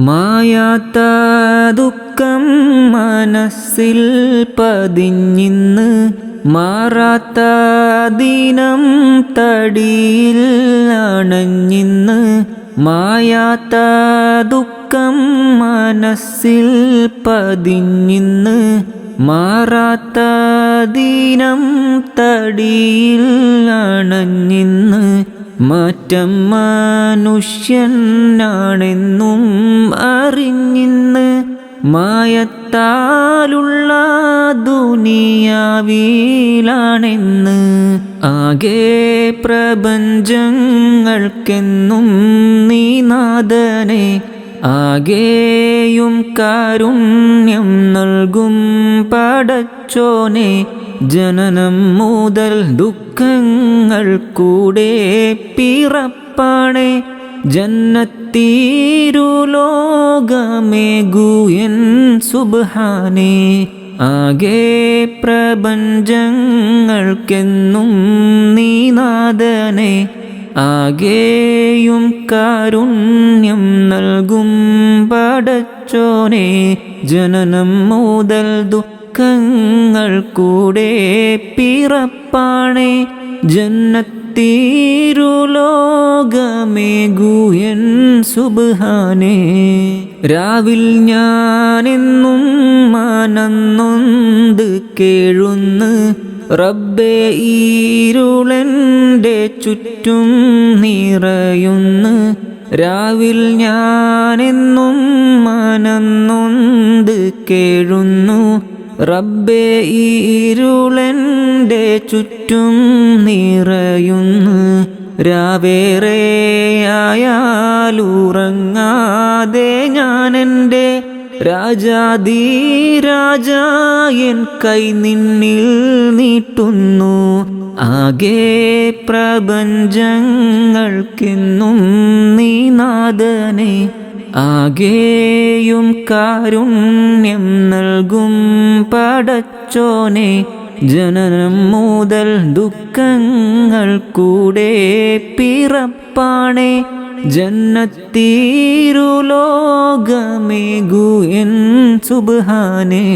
മായാത്ത ദുഃഖം മനസ്സിൽ പതിഞ്ഞിന്ന് മാറാത്ത ദിനം തടിയിൽ അണഞ്ഞിന്ന്. മായാത്ത ദുഃഖം മനസ്സിൽ പതിഞ്ഞിന്ന് മാറാത്ത ദിനം തടിയിൽ അണഞ്ഞിന്ന്. മാറ്റം മനുഷ്യനാണെന്നും അറിഞ്ഞിന്ന് മായത്താലുള്ള ദുനിയാവിലാണെന്ന്. ആകെ പ്രപഞ്ചങ്ങൾക്കെന്നും നീ നാഥനെ, ആകെയും കാരുണ്യം നൽകും പടച്ചോനെ. ജനനം മുതൽ ദുഃഖങ്ങൾ കൂടെ പിറപ്പാണേ, ജന്നത്തീരുലോകമേകുയൻ സുബ്ഹാനേ. ആകെ പ്രപഞ്ചങ്ങൾക്കെന്നും നീ നാഥനെ, ആകെയും കാരുണ്യം നൽകും പടച്ചോനെ. ജനനം മുതൽ ദുഃഖങ്ങൾ കൂടെ പിറപ്പാണേ, ജന്നത്തീരുലോകമേകുയൻ സുബ്ഹാനേ. രാവിൽ ഞാനെന്നും മനന്നൊന്ത് കേഴുന്ന് റബ്ബേ, ഇരുളെൻ്റെ ചുറ്റും നിറയുന്ന്. രാവിൽ ഞാനെന്നും മനന്നൊന്ത് കേഴുന്നു റബ്ബേ, ഇരുളെൻ്റെ ചുറ്റും നിറയുന്നു. രാവേറെയായാലുറങ്ങാതെ ഞാനെൻ്റെ രാജാധിരാജായൻ കൈ നിന്നിൽ നീട്ടുന്നു. ആകെ പ്രപഞ്ചങ്ങൾക്കെന്നും നീ നാഥനെ, ആകെയും കാരുണ്യം നൽകും പടച്ചോനെ. ജനനം മുതൽ ദുഃഖങ്ങൾ കൂടെ പിറപ്പാണേ, ജന്നത്തീരുലോകമേകുയൻ സുബ്ഹാനേ.